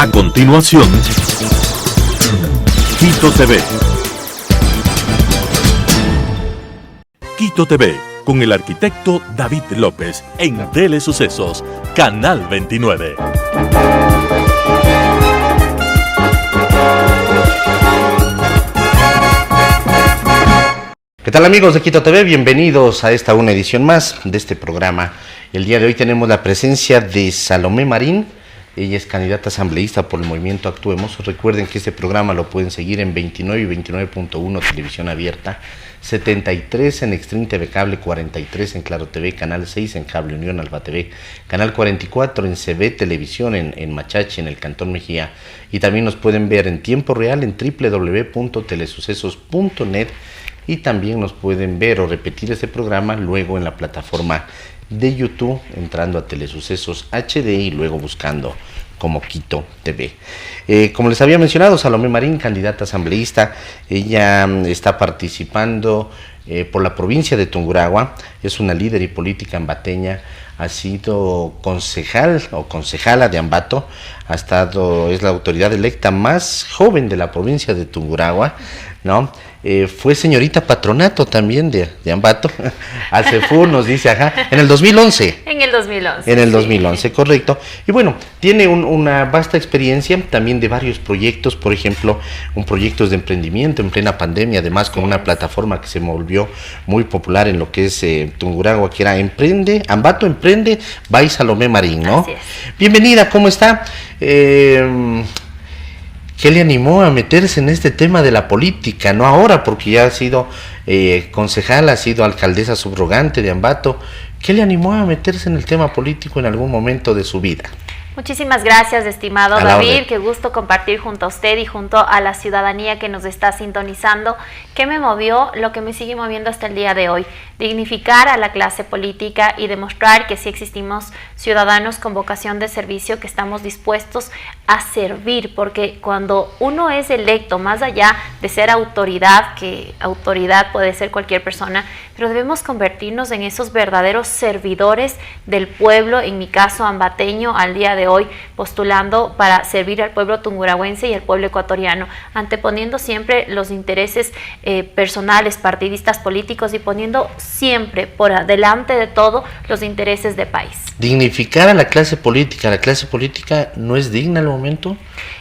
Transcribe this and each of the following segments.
A continuación, Quito TV. Quito TV, con el arquitecto David López, en Telesucesos, Canal 29. ¿Qué tal, amigos de Quito TV? Bienvenidos a una edición más de este programa. El día de hoy tenemos la presencia de Salomé Marín. Ella es candidata asambleísta por el movimiento Actuemos. Recuerden que este programa lo pueden seguir en 29 y 29.1 Televisión Abierta, 73 en Extreme TV Cable, 43 en Claro TV, Canal 6 en Cable Unión Alba TV, Canal 44 en CB Televisión en Machachi, en el Cantón Mejía, y también nos pueden ver en tiempo real en www.telesucesos.net, y también nos pueden ver o repetir este programa luego en la plataforma de YouTube, entrando a Telesucesos HD y luego buscando como Quito TV. Como les había mencionado, Salomé Marín, candidata asambleísta. Ella está participando por la provincia de Tungurahua, es una líder y política ambateña, ha sido concejal o concejala de Ambato, es la autoridad electa más joven de la provincia de Tungurahua, ¿no? Fue señorita patronato también de Ambato, ACEFU nos dice, en el 2011. En el 2011. En el 2011, sí. Correcto. Y bueno, tiene una vasta experiencia también de varios proyectos, por ejemplo, un proyecto de emprendimiento en plena pandemia, además con una plataforma que se volvió muy popular en lo que es Tungurahua, que era Ambato Emprende by Salomé Marín, ¿no? Así es. Bienvenida, ¿cómo está? ¿Qué le animó a meterse en este tema de la política? No ahora, porque ya ha sido concejal, ha sido alcaldesa subrogante de Ambato. ¿Qué le animó a meterse en el tema político en algún momento de su vida? Muchísimas gracias, estimado David. Qué gusto compartir junto a usted y junto a la ciudadanía que nos está sintonizando. ¿Qué me movió? Lo que me sigue moviendo hasta el día de hoy. Dignificar a la clase política y demostrar que sí existimos ciudadanos con vocación de servicio, que estamos dispuestos a servir, porque cuando uno es electo, más allá de ser autoridad, que autoridad puede ser cualquier persona, pero debemos convertirnos en esos verdaderos servidores del pueblo, en mi caso ambateño, al día de hoy postulando para servir al pueblo tungurahuense y al pueblo ecuatoriano, anteponiendo siempre los intereses personales, partidistas, políticos, y poniendo siempre por delante de todo los intereses de país. Dignificar a la clase política no es digna al momento.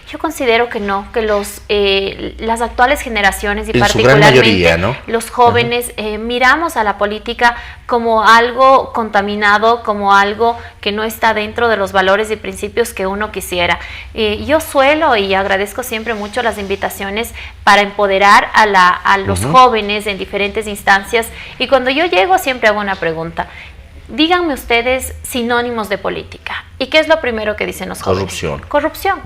Yo considero que no, que las actuales generaciones y en particularmente su gran mayoría, ¿no? Los jóvenes miramos a la política como algo contaminado, como algo que no está dentro de los valores y principios que uno quisiera. Yo suelo y agradezco siempre mucho las invitaciones para empoderar a los jóvenes en diferentes instancias, y cuando yo llego siempre hago una pregunta. Díganme ustedes sinónimos de política. ¿Y qué es lo primero que dicen los jóvenes? Corrupción.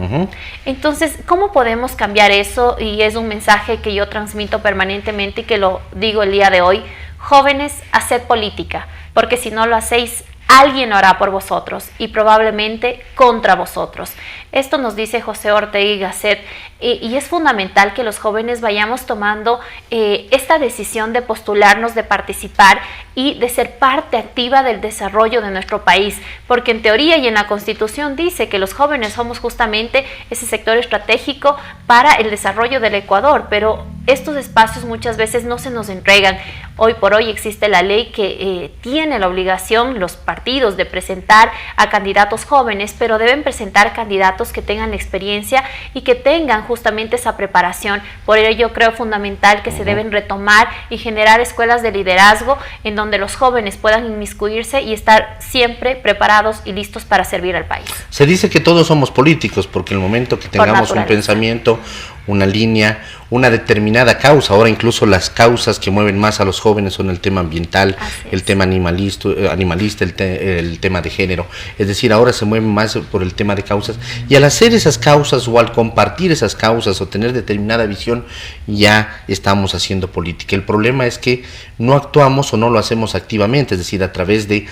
Entonces, ¿cómo podemos cambiar eso? Y es un mensaje que yo transmito permanentemente y que lo digo el día de hoy. Jóvenes, haced política, porque si no lo hacéis, alguien lo hará por vosotros y probablemente contra vosotros. Esto nos dice José Ortega y Gasset, y es fundamental que los jóvenes vayamos tomando esta decisión de postularnos, de participar y de ser parte activa del desarrollo de nuestro país, porque en teoría y en la Constitución dice que los jóvenes somos justamente ese sector estratégico para el desarrollo del Ecuador, pero estos espacios muchas veces no se nos entregan. Hoy por hoy existe la ley que tiene la obligación los partidos de presentar a candidatos jóvenes, pero deben presentar candidatos que tengan experiencia y que tengan justamente esa preparación. Por ello yo creo fundamental que se deben retomar y generar escuelas de liderazgo en donde los jóvenes puedan inmiscuirse y estar siempre preparados y listos para servir al país. Se dice que todos somos políticos, porque en el momento que tengamos un pensamiento, una línea, una determinada causa, ahora incluso las causas que mueven más a los jóvenes son el tema ambiental, el tema animalista, el tema de género, es decir, ahora se mueven más por el tema de causas, y al hacer esas causas o al compartir esas causas o tener determinada visión, ya estamos haciendo política. El problema es que no actuamos o no lo hacemos activamente, es decir, a través de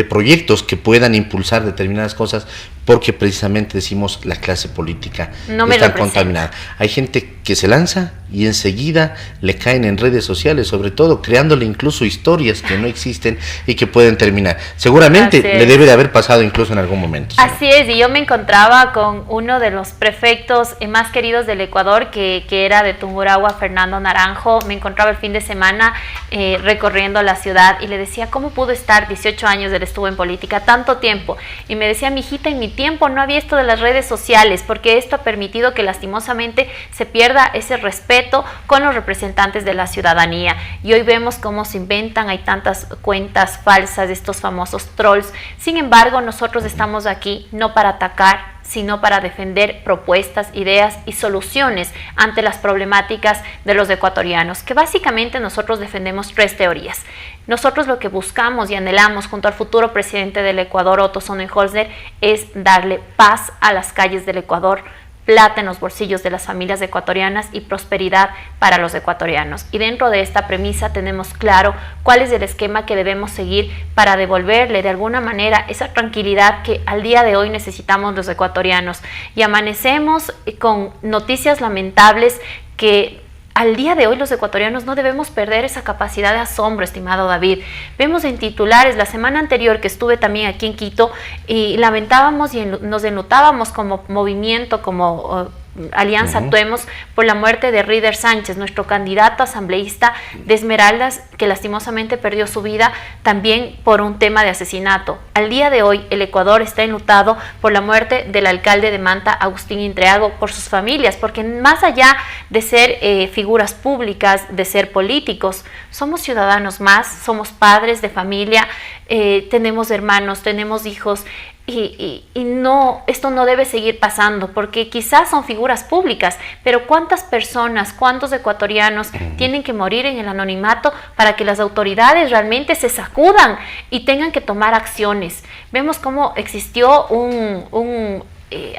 proyectos que puedan impulsar determinadas cosas, porque precisamente decimos la clase política no está contaminada. Hay gente que se lanza y enseguida le caen en redes sociales, sobre todo creándole incluso historias que no existen y que pueden terminar. Seguramente le debe de haber pasado incluso en algún momento. ¿Sí? Así es, y yo me encontraba con uno de los prefectos más queridos del Ecuador, que era de Tungurahua, Fernando Naranjo. Me encontraba el fin de semana recorriendo la ciudad y le decía, ¿cómo pudo estar 18 años, él estuvo en política, tanto tiempo? Y me decía, mijita, en mi tiempo no había esto de las redes sociales, porque esto ha permitido que lastimosamente se pierda ese respeto con los representantes de la ciudadanía. Y hoy vemos cómo se inventan, hay tantas cuentas falsas, estos famosos trolls. Sin embargo, nosotros estamos aquí no para atacar, sino para defender propuestas, ideas y soluciones ante las problemáticas de los ecuatorianos, que básicamente nosotros defendemos 3 teorías. Nosotros lo que buscamos y anhelamos junto al futuro presidente del Ecuador, Otto Sonnenholzer, es darle paz a las calles del Ecuador, plata en los bolsillos de las familias ecuatorianas y prosperidad para los ecuatorianos. Y dentro de esta premisa tenemos claro cuál es el esquema que debemos seguir para devolverle de alguna manera esa tranquilidad que al día de hoy necesitamos los ecuatorianos. Y amanecemos con noticias lamentables que al día de hoy los ecuatorianos no debemos perder esa capacidad de asombro, estimado David. Vemos en titulares, la semana anterior que estuve también aquí en Quito, y lamentábamos y nos enlutábamos como movimiento, como Alianza Actuemos, por la muerte de Rider Sánchez, nuestro candidato asambleísta de Esmeraldas, que lastimosamente perdió su vida también por un tema de asesinato. Al día de hoy el Ecuador está enlutado por la muerte del alcalde de Manta, Agustín Intreago, por sus familias, porque más allá de ser figuras públicas, de ser políticos, somos ciudadanos más, somos padres de familia, tenemos hermanos, tenemos hijos. Y no, esto no debe seguir pasando, porque quizás son figuras públicas, pero ¿cuántas personas, cuántos ecuatorianos tienen que morir en el anonimato para que las autoridades realmente se sacudan y tengan que tomar acciones? Vemos cómo existió un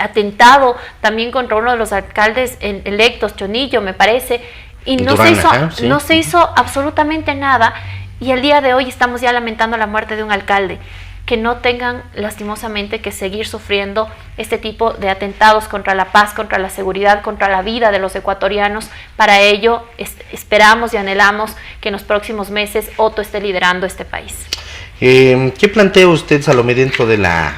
atentado también contra uno de los alcaldes electos, Chonillo, me parece, y no se hizo absolutamente nada, y al día de hoy estamos ya lamentando la muerte de un alcalde. Que no tengan lastimosamente que seguir sufriendo este tipo de atentados contra la paz, contra la seguridad, contra la vida de los ecuatorianos. Para ello esperamos y anhelamos que en los próximos meses Otto esté liderando este país. ¿Qué plantea usted, Salomé, dentro de la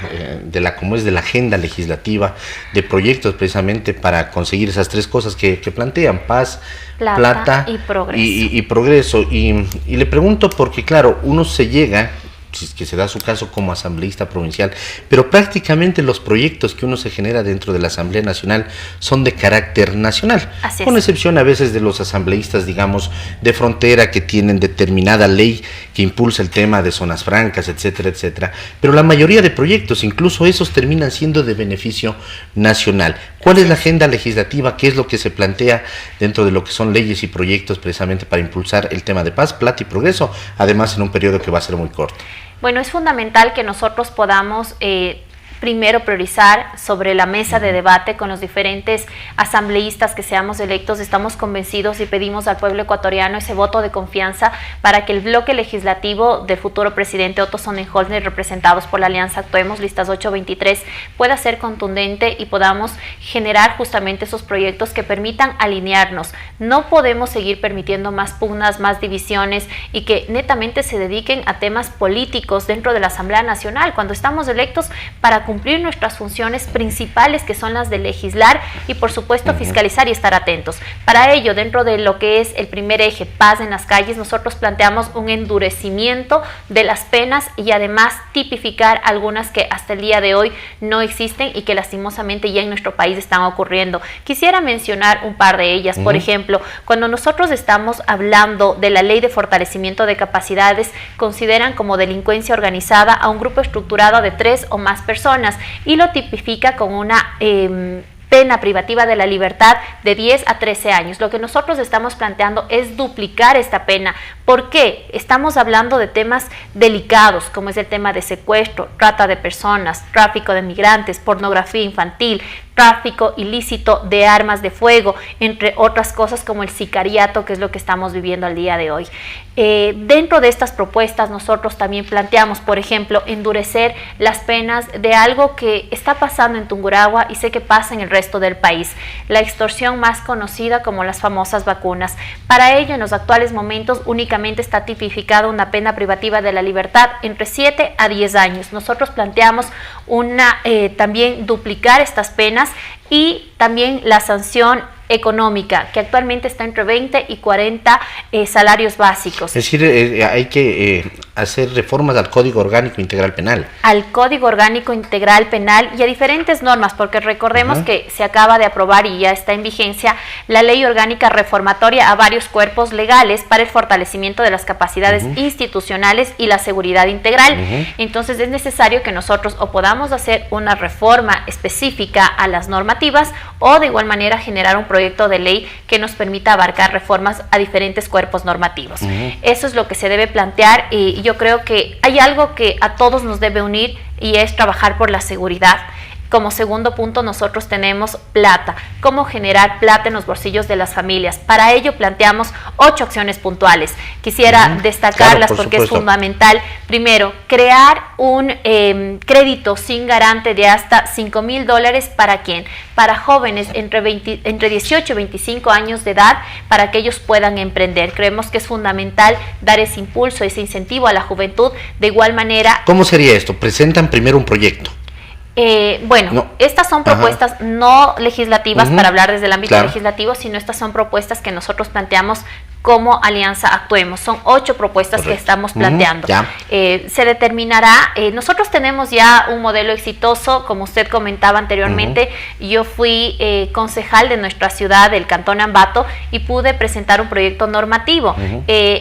agenda legislativa de proyectos precisamente para conseguir esas 3 cosas que plantean: paz, plata y progreso? Y progreso. Y le pregunto porque, claro, uno se llega, si es que se da su caso como asambleísta provincial, pero prácticamente los proyectos que uno se genera dentro de la Asamblea Nacional son de carácter nacional, con excepción a veces de los asambleístas, digamos, de frontera, que tienen determinada ley que impulsa el tema de zonas francas, etcétera, etcétera, pero la mayoría de proyectos, incluso esos, terminan siendo de beneficio nacional. ¿Cuál es la agenda legislativa? ¿Qué es lo que se plantea dentro de lo que son leyes y proyectos precisamente para impulsar el tema de paz, plata y progreso, además en un periodo que va a ser muy corto? Bueno, es fundamental que nosotros podamos primero priorizar sobre la mesa de debate con los diferentes asambleístas que seamos electos. Estamos convencidos y pedimos al pueblo ecuatoriano ese voto de confianza para que el bloque legislativo del futuro presidente Otto Sonnenholzer, representados por la Alianza Actuemos, listas 823, pueda ser contundente y podamos generar justamente esos proyectos que permitan alinearnos. No podemos seguir permitiendo más pugnas, más divisiones y que netamente se dediquen a temas políticos dentro de la Asamblea Nacional, cuando estamos electos para cumplir nuestras funciones principales, que son las de legislar y por supuesto fiscalizar y estar atentos. Para ello, dentro de lo que es el primer eje, paz en las calles, nosotros planteamos un endurecimiento de las penas y además tipificar algunas que hasta el día de hoy no existen y que lastimosamente ya en nuestro país están ocurriendo. Quisiera mencionar un par de ellas. Por ejemplo, cuando nosotros estamos hablando de la ley de fortalecimiento de capacidades, consideran como delincuencia organizada a un grupo estructurado de 3 o más personas y lo tipifica con una pena privativa de la libertad de 10 a 13 años. Lo que nosotros estamos planteando es duplicar esta pena. ¿Por qué? Estamos hablando de temas delicados, como es el tema de secuestro, trata de personas, tráfico de migrantes, pornografía infantil, tráfico ilícito de armas de fuego, entre otras cosas como el sicariato, que es lo que estamos viviendo al día de hoy. Dentro de estas propuestas nosotros también planteamos, por ejemplo, endurecer las penas de algo que está pasando en Tungurahua y sé que pasa en el resto del país, la extorsión más conocida como las famosas vacunas. Para ello, en los actuales momentos únicamente está tipificada una pena privativa de la libertad entre 7 a 10 años. Nosotros planteamos también duplicar estas penas y también la sanción económica, que actualmente está entre 20 y 40 salarios básicos. Es decir, hay que hacer reformas al Código Orgánico Integral Penal. Al Código Orgánico Integral Penal y a diferentes normas, porque recordemos que se acaba de aprobar y ya está en vigencia la Ley Orgánica Reformatoria a varios cuerpos legales para el fortalecimiento de las capacidades institucionales y la seguridad integral. Entonces es necesario que nosotros o podamos hacer una reforma específica a las normativas o de igual manera generar un proyecto de ley que nos permita abarcar reformas a diferentes cuerpos normativos. Eso es lo que se debe plantear y yo creo que hay algo que a todos nos debe unir y es trabajar por la seguridad. Como segundo punto nosotros tenemos plata, cómo generar plata en los bolsillos de las familias. Para ello planteamos 8 acciones puntuales. Quisiera destacarlas porque es fundamental. Primero, crear un crédito sin garante de hasta $5,000 ¿para quién? Para jóvenes entre 18 y 25 años de edad para que ellos puedan emprender. Creemos que es fundamental dar ese impulso, ese incentivo a la juventud. De igual manera... ¿Cómo sería esto? Presentan primero un proyecto. Estas son propuestas no legislativas para hablar desde el ámbito legislativo, sino estas son propuestas que nosotros planteamos como alianza Actuemos. Son 8 propuestas que estamos planteando. Se determinará, nosotros tenemos ya un modelo exitoso, como usted comentaba anteriormente. Yo fui concejal de nuestra ciudad, del Cantón Ambato, y pude presentar un proyecto normativo,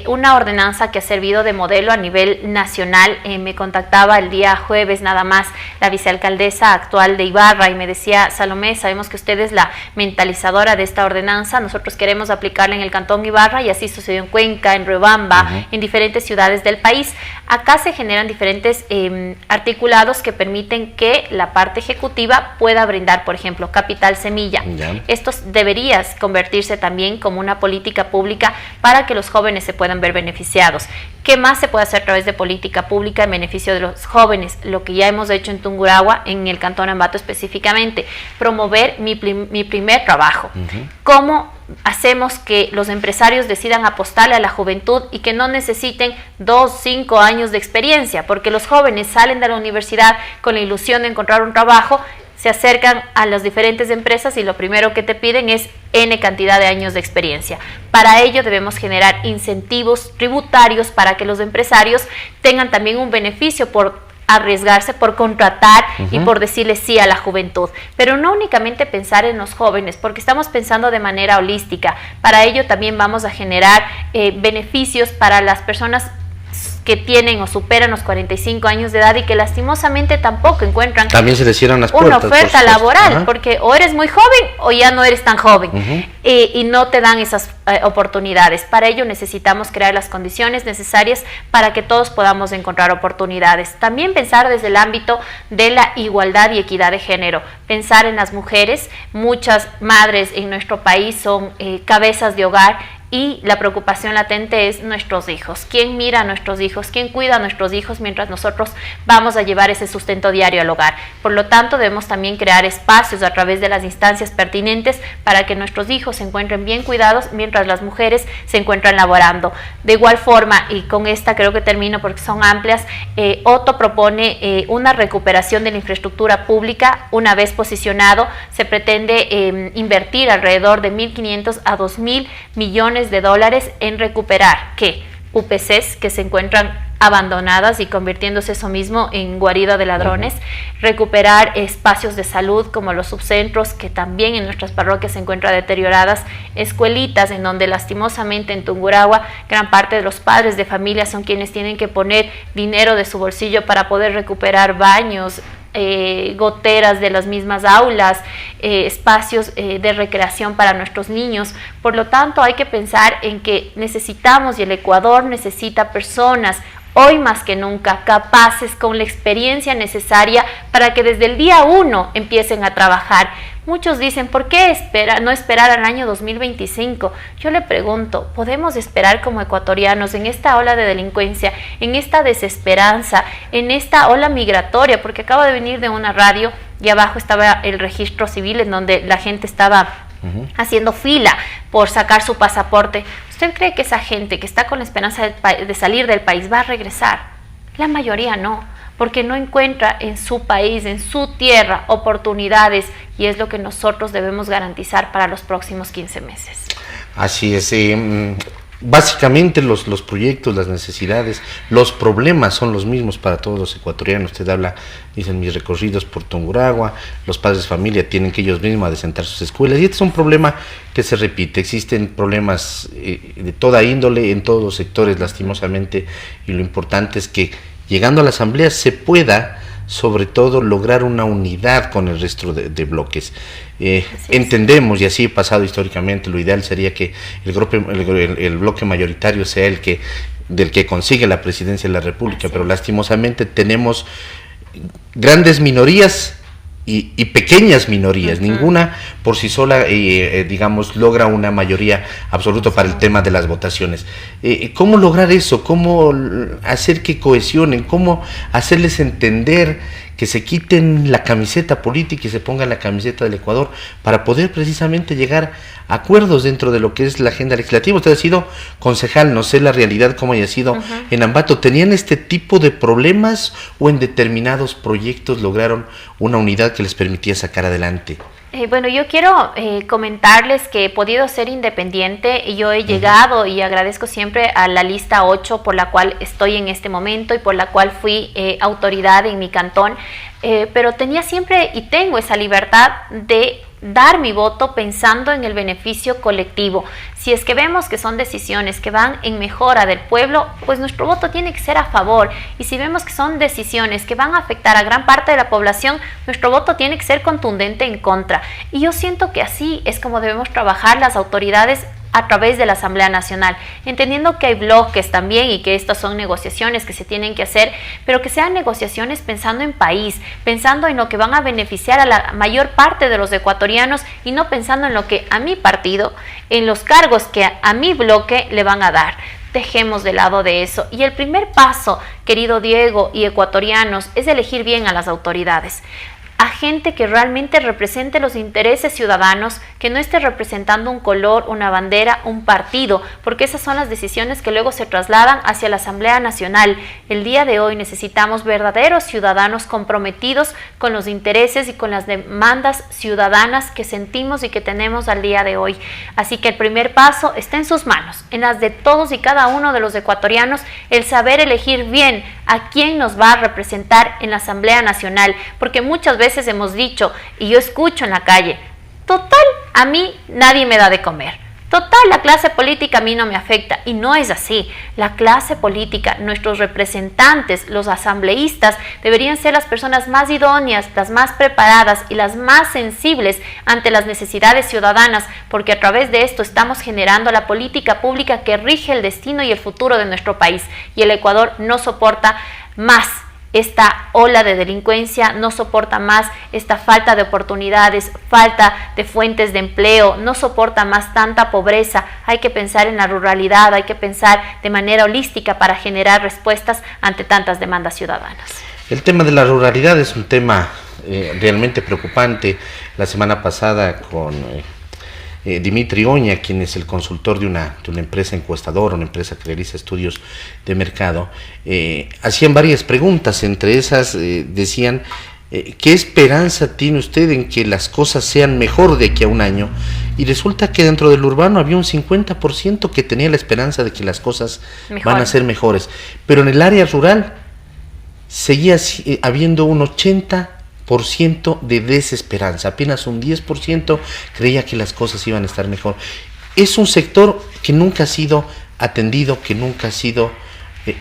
una ordenanza que ha servido de modelo a nivel nacional. Me contactaba el día jueves nada más la vicealcaldesa actual de Ibarra y me decía: Salomé, sabemos que usted es la mentalizadora de esta ordenanza, nosotros queremos aplicarla en el Cantón Ibarra, y así sucedió en Cuenca, en Riobamba, en diferentes ciudades del país. Acá se generan diferentes articulados que permiten que la parte ejecutiva pueda brindar, por ejemplo, capital semilla. Esto debería convertirse también como una política pública para que los jóvenes se puedan ver beneficiados. ¿Qué más se puede hacer a través de política pública en beneficio de los jóvenes? Lo que ya hemos hecho en Tungurahua, en el Cantón Ambato específicamente, promover mi primer trabajo. ¿Cómo hacemos que los empresarios decidan apostarle a la juventud y que no necesiten 2, 5 años de experiencia? Porque los jóvenes salen de la universidad con la ilusión de encontrar un trabajo, se acercan a las diferentes empresas y lo primero que te piden es N cantidad de años de experiencia. Para ello debemos generar incentivos tributarios para que los empresarios tengan también un beneficio por arriesgarse, por contratar y por decirle sí a la juventud. Pero no únicamente pensar en los jóvenes, porque estamos pensando de manera holística. Para ello también vamos a generar beneficios para las personas que tienen o superan los 45 años de edad y que lastimosamente tampoco encuentran también se les cierran las puertas, una oferta laboral, porque o eres muy joven o ya no eres tan joven y no te dan esas oportunidades. Para ello necesitamos crear las condiciones necesarias para que todos podamos encontrar oportunidades. También pensar desde el ámbito de la igualdad y equidad de género, pensar en las mujeres. Muchas madres en nuestro país son cabezas de hogar y la preocupación latente es nuestros hijos. ¿Quién mira a nuestros hijos? ¿Quién cuida a nuestros hijos mientras nosotros vamos a llevar ese sustento diario al hogar? Por lo tanto, debemos también crear espacios a través de las instancias pertinentes para que nuestros hijos se encuentren bien cuidados mientras las mujeres se encuentran laborando. De igual forma, y con esta creo que termino porque son amplias, Otto propone una recuperación de la infraestructura pública. Una vez posicionado, se pretende invertir alrededor de 1.500 a 2.000 millones de dólares en recuperar UPCs que se encuentran abandonadas y convirtiéndose eso mismo en guarida de ladrones, recuperar espacios de salud como los subcentros que también en nuestras parroquias se encuentran deterioradas, escuelitas en donde lastimosamente en Tungurahua gran parte de los padres de familia son quienes tienen que poner dinero de su bolsillo para poder recuperar baños, goteras de las mismas aulas, espacios de recreación para nuestros niños. Por lo tanto, hay que pensar en que necesitamos, y el Ecuador necesita personas hoy más que nunca capaces, con la experiencia necesaria para que desde el día 1 empiecen a trabajar. Muchos dicen, ¿por qué no esperar al año 2025? Yo le pregunto, ¿podemos esperar como ecuatorianos en esta ola de delincuencia, en esta desesperanza, en esta ola migratoria? Porque acabo de venir de una radio y abajo estaba el registro civil en donde la gente estaba haciendo fila por sacar su pasaporte. ¿Usted cree que esa gente que está con la esperanza de salir del país va a regresar? La mayoría no, porque no encuentra en su país, en su tierra, oportunidades, y es lo que nosotros debemos garantizar para los próximos 15 meses. Así es. Básicamente los proyectos, las necesidades, los problemas son los mismos para todos los ecuatorianos. Usted habla, dicen, mis recorridos por Tungurahua, los padres de familia tienen que ellos mismos adecentar sus escuelas, y este es un problema que se repite. Existen problemas de toda índole en todos los sectores, lastimosamente, y lo importante es que llegando a la asamblea se pueda, sobre todo, lograr una unidad con el resto de bloques. Entendemos, y así ha pasado históricamente, lo ideal sería que el bloque mayoritario sea del que consigue la presidencia de la República, pero lastimosamente tenemos grandes minorías y pequeñas minorías. Ninguna por sí sola, digamos, logra una mayoría absoluta para el tema de las votaciones. ¿Cómo lograr eso? ¿Cómo hacer que cohesionen? ¿Cómo hacerles entender que se quiten la camiseta política y se pongan la camiseta del Ecuador para poder precisamente llegar a acuerdos dentro de lo que es la agenda legislativa? Usted ha sido concejal, no sé la realidad cómo haya sido en Ambato. ¿Tenían este tipo de problemas o en determinados proyectos lograron una unidad que les permitía sacar adelante? Bueno, yo quiero comentarles que he podido ser independiente y yo he llegado, y agradezco siempre a la lista 8 por la cual estoy en este momento y por la cual fui autoridad en mi cantón, pero tenía siempre y tengo esa libertad de dar mi voto pensando en el beneficio colectivo. Si es que vemos que son decisiones que van en mejora del pueblo, pues nuestro voto tiene que ser a favor, y si vemos que son decisiones que van a afectar a gran parte de la población, nuestro voto tiene que ser contundente en contra. Y yo siento que así es como debemos trabajar las autoridades a través de la Asamblea Nacional, entendiendo que hay bloques también y que estas son negociaciones que se tienen que hacer, pero que sean negociaciones pensando en país, pensando en lo que van a beneficiar a la mayor parte de los ecuatorianos y no pensando en lo que a mi partido, en los cargos que a mi bloque le van a dar. Dejemos de lado de eso. Y el primer paso, querido Diego y ecuatorianos, es elegir bien a las autoridades, a gente que realmente represente los intereses ciudadanos, que no esté representando un color, una bandera, un partido, porque esas son las decisiones que luego se trasladan hacia la Asamblea Nacional. El día de hoy necesitamos verdaderos ciudadanos comprometidos con los intereses y con las demandas ciudadanas que sentimos y que tenemos al día de hoy. Así que el primer paso está en sus manos, en las de todos y cada uno de los ecuatorianos, el saber elegir bien a quién nos va a representar en la Asamblea Nacional, porque muchas veces hemos dicho, y yo escucho en la calle, total, a mí nadie me da de comer, total, la clase política a mí no me afecta, y no es así. La clase política, nuestros representantes, los asambleístas, deberían ser las personas más idóneas, las más preparadas y las más sensibles ante las necesidades ciudadanas, porque a través de esto estamos generando la política pública que rige el destino y el futuro de nuestro país, y el Ecuador no soporta más esta ola de delincuencia, no soporta más esta falta de oportunidades, falta de fuentes de empleo, no soporta más tanta pobreza. Hay que pensar en la ruralidad, hay que pensar de manera holística para generar respuestas ante tantas demandas ciudadanas. El tema de la ruralidad es un tema realmente preocupante. La semana pasada con Dimitri Oña, quien es el consultor de una empresa encuestadora, una empresa que realiza estudios de mercado, hacían varias preguntas. Entre esas decían, ¿qué esperanza tiene usted en que las cosas sean mejor de aquí a un año? Y resulta que dentro del urbano había un 50% que tenía la esperanza de que las cosas van a ser mejores, pero en el área rural seguía habiendo un 80% de desesperanza, apenas un 10% creía que las cosas iban a estar mejor. Es un sector que nunca ha sido atendido, que nunca ha sido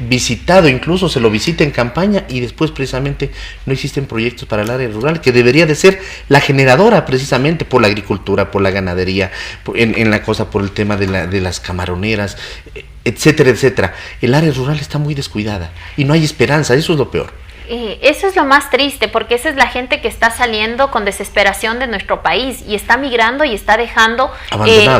visitado, incluso se lo visita en campaña y después precisamente no existen proyectos para el área rural, que debería de ser la generadora precisamente por la agricultura, por la ganadería, por el tema de las camaroneras, etcétera, etcétera. El área rural está muy descuidada y no hay esperanza, eso es lo peor. Eso es lo más triste, porque esa es la gente que está saliendo con desesperación de nuestro país y está migrando y está dejando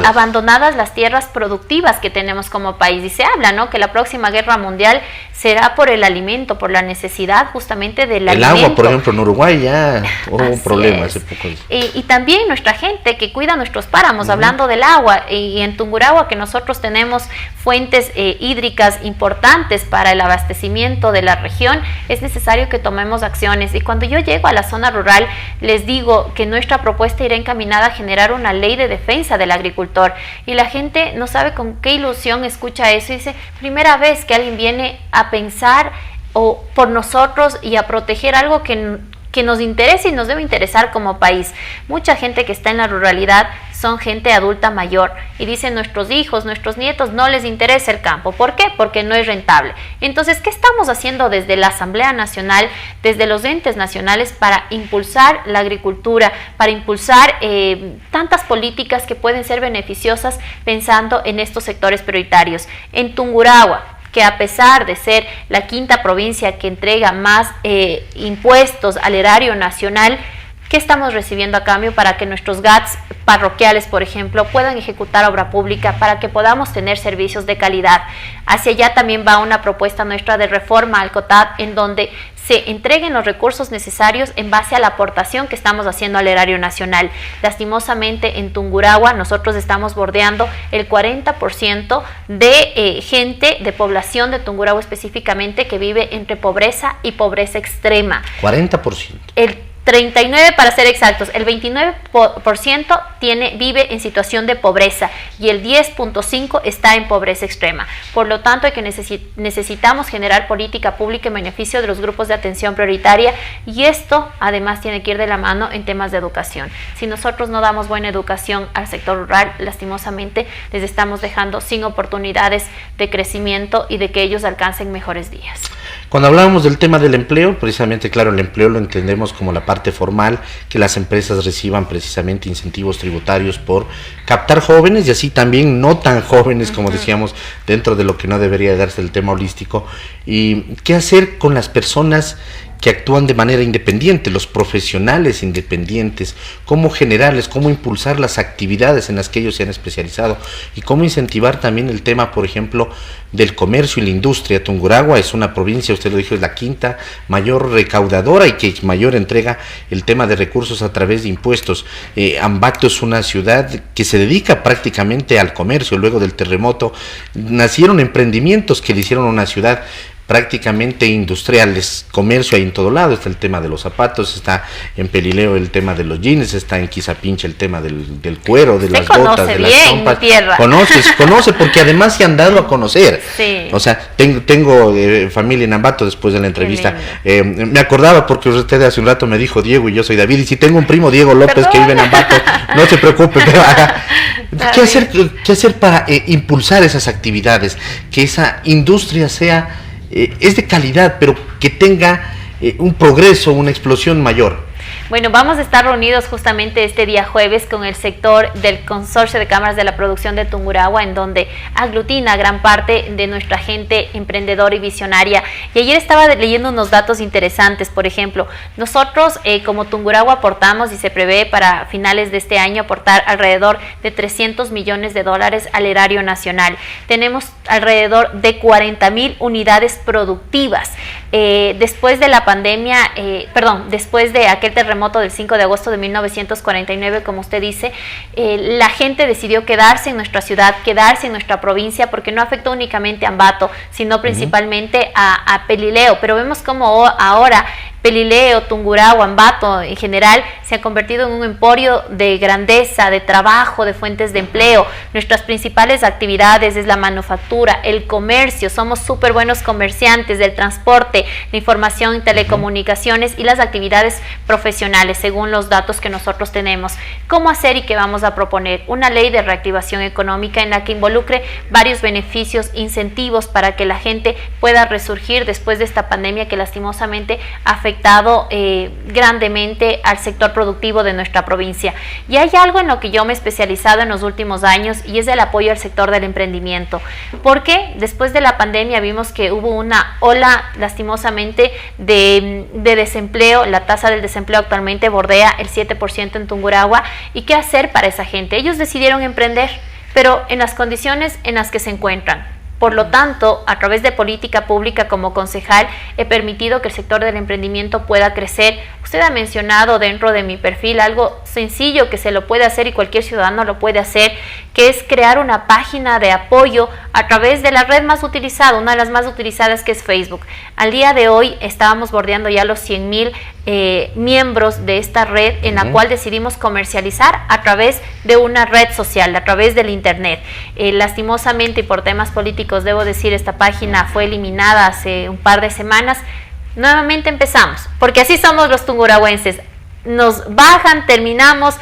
abandonadas las tierras productivas que tenemos como país. Y se habla, ¿no?, que la próxima guerra mundial será por el alimento, por la necesidad justamente del alimento. El agua, por ejemplo, en Uruguay ya hubo un problema hace poco. Y también nuestra gente que cuida nuestros páramos, hablando del agua, y en Tungurahua, que nosotros tenemos fuentes hídricas importantes para el abastecimiento de la región, es necesario que tomemos acciones. Y cuando yo llego a la zona rural, les digo que nuestra propuesta irá encaminada a generar una ley de defensa del agricultor. Y la gente no sabe con qué ilusión escucha eso y dice, primera vez que alguien viene a pensar por nosotros y a proteger algo que nos interesa y nos debe interesar como país. Mucha gente que está en la ruralidad son gente adulta mayor y dicen, nuestros hijos, nuestros nietos no les interesa el campo. ¿Por qué? Porque no es rentable. Entonces, ¿qué estamos haciendo desde la Asamblea Nacional, desde los entes nacionales para impulsar la agricultura, para impulsar tantas políticas que pueden ser beneficiosas pensando en estos sectores prioritarios? En Tungurahua, que a pesar de ser la quinta provincia que entrega más impuestos al erario nacional, ¿qué estamos recibiendo a cambio para que nuestros GATS parroquiales, por ejemplo, puedan ejecutar obra pública, para que podamos tener servicios de calidad? Hacia allá también va una propuesta nuestra de reforma al COTAD, en donde se entreguen los recursos necesarios en base a la aportación que estamos haciendo al erario nacional. Lastimosamente, en Tungurahua nosotros estamos bordeando el 40% de gente, de población de Tungurahua específicamente, que vive entre pobreza y pobreza extrema. 40%. El 39% para ser exactos, el 29% vive en situación de pobreza y el 10.5% está en pobreza extrema. Por lo tanto, necesitamos generar política pública en beneficio de los grupos de atención prioritaria, y esto además tiene que ir de la mano en temas de educación. Si nosotros no damos buena educación al sector rural, lastimosamente les estamos dejando sin oportunidades de crecimiento y de que ellos alcancen mejores días. Cuando hablábamos del tema del empleo, precisamente, claro, el empleo lo entendemos como la parte formal, que las empresas reciban precisamente incentivos tributarios por captar jóvenes y así también no tan jóvenes, como decíamos, dentro de lo que no debería darse el tema holístico. ¿Y qué hacer con las personas que actúan de manera independiente, los profesionales independientes? ¿Cómo generarles, cómo impulsar las actividades en las que ellos se han especializado? Y cómo incentivar también el tema, por ejemplo, del comercio y la industria. Tungurahua es una provincia, usted lo dijo, es la quinta mayor recaudadora y que mayor entrega el tema de recursos a través de impuestos. Ambato es una ciudad que se dedica prácticamente al comercio. Luego del terremoto nacieron emprendimientos que le hicieron una ciudad prácticamente industriales, comercio hay en todo lado. Está el tema de los zapatos, está en Pelileo el tema de los jeans, está en Quizapinche el tema del cuero, de las botas, de las trompas. Conoce, porque además se han dado a conocer. Sí. O sea, tengo familia en Ambato. Después de la entrevista me acordaba, porque usted hace un rato me dijo Diego y yo soy David, y si tengo un primo Diego López que vive en Ambato, no se preocupe, pero ¿qué hacer para impulsar esas actividades? Que esa industria sea es de calidad, pero que tenga un progreso, una explosión mayor. Bueno, vamos a estar reunidos justamente este día jueves con el sector del Consorcio de Cámaras de la Producción de Tungurahua, en donde aglutina gran parte de nuestra gente emprendedora y visionaria. Y ayer estaba leyendo unos datos interesantes. Por ejemplo, nosotros como Tungurahua aportamos, y se prevé para finales de este año aportar alrededor de $300 millones al erario nacional. Tenemos alrededor de 40,000 unidades productivas. Después de la pandemia, después de aquel terremoto del 5 de agosto de 1949, como usted dice, la gente decidió quedarse en nuestra ciudad, quedarse en nuestra provincia, porque no afectó únicamente a Ambato, sino principalmente a Pelileo. Pero vemos como ahora Pelileo, Tungurahua, Ambato en general se ha convertido en un emporio de grandeza, de trabajo, de fuentes de empleo. Nuestras principales actividades es la manufactura, el comercio, somos súper buenos comerciantes, del transporte, la información y telecomunicaciones y las actividades profesionales, según los datos que nosotros tenemos. ¿Cómo hacer y qué vamos a proponer? Una ley de reactivación económica en la que involucre varios beneficios, incentivos para que la gente pueda resurgir después de esta pandemia que lastimosamente afectó afectado grandemente al sector productivo de nuestra provincia. Y hay algo en lo que yo me he especializado en los últimos años y es el apoyo al sector del emprendimiento. Porque después de la pandemia vimos que hubo una ola lastimosamente de desempleo. La tasa del desempleo actualmente bordea el 7% en Tungurahua. ¿Y qué hacer para esa gente? Ellos decidieron emprender, pero en las condiciones en las que se encuentran. Por lo tanto, a través de política pública como concejal, he permitido que el sector del emprendimiento pueda crecer. Usted ha mencionado dentro de mi perfil algo sencillo que se lo puede hacer y cualquier ciudadano lo puede hacer, que es crear una página de apoyo a través de la red más utilizada, una de las más utilizadas, que es Facebook. Al día de hoy estábamos bordeando ya los 100,000 miembros de esta red, en la cual decidimos comercializar a través de una red social, a través del internet. Lastimosamente y por temas políticos, debo decir, esta página fue eliminada hace un par de semanas. Nuevamente empezamos, porque así somos los tungurahuenses. Nos bajan, terminamos,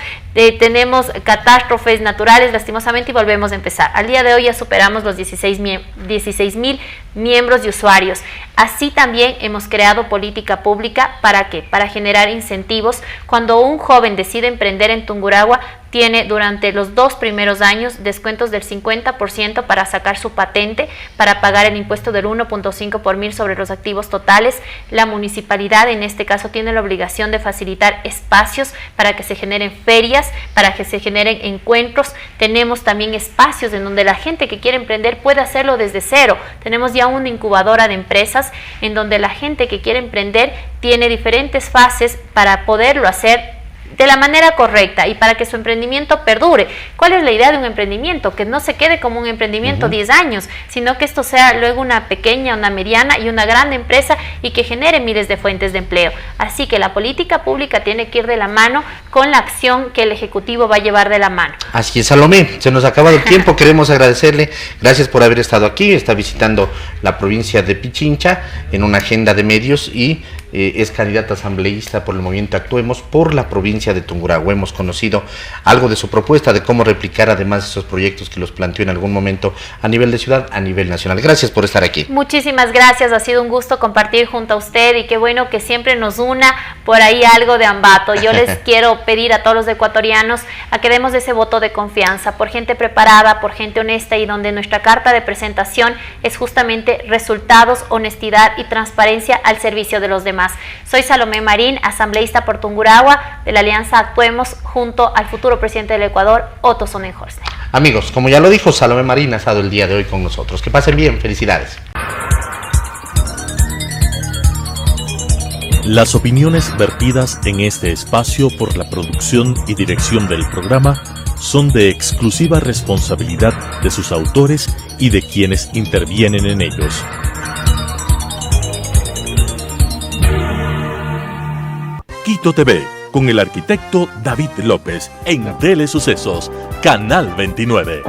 tenemos catástrofes naturales lastimosamente y volvemos a empezar. Al día de hoy ya superamos los 16,000 miembros y usuarios. Así también hemos creado política pública. ¿Para qué? Para generar incentivos. Cuando un joven decide emprender en Tungurahua, tiene durante los 2 primeros años descuentos del 50% para sacar su patente, para pagar el impuesto del 1.5 por mil sobre los activos totales. La municipalidad en este caso tiene la obligación de facilitar espacios para que se generen ferias, para que se generen encuentros. Tenemos también espacios en donde la gente que quiere emprender puede hacerlo desde cero. Tenemos ya una incubadora de empresas en donde la gente que quiere emprender tiene diferentes fases para poderlo hacer de la manera correcta y para que su emprendimiento perdure. ¿Cuál es la idea de un emprendimiento? Que no se quede como un emprendimiento 10 años, sino que esto sea luego una pequeña, una mediana y una gran empresa y que genere miles de fuentes de empleo. Así que la política pública tiene que ir de la mano con la acción que el Ejecutivo va a llevar de la mano. Así es, Salomé, se nos ha acabado el tiempo. Queremos agradecerle, gracias por haber estado aquí. Está visitando la provincia de Pichincha en una agenda de medios y es candidata asambleísta por el movimiento Actuemos por la provincia de Tungurahua. Hemos conocido algo de su propuesta, de cómo replicar además esos proyectos que los planteó en algún momento a nivel de ciudad, a nivel nacional. Gracias por estar aquí. Muchísimas gracias, ha sido un gusto compartir junto a usted y qué bueno que siempre nos una por ahí algo de Ambato. Yo les quiero pedir a todos los ecuatorianos a que demos ese voto de confianza por gente preparada, por gente honesta y donde nuestra carta de presentación es justamente resultados, honestidad y transparencia al servicio de los demás. Soy Salomé Marín, asambleísta por Tungurahua de la Alianza Actuemos junto al futuro presidente del Ecuador, Otto Sonnenhorst. Amigos, como ya lo dijo, Salomé Marín ha estado el día de hoy con nosotros. Que pasen bien, felicidades. Las opiniones vertidas en este espacio por la producción y dirección del programa son de exclusiva responsabilidad de sus autores y de quienes intervienen en ellos. Quito TV, con el arquitecto David López, en Telesucesos, Canal 29.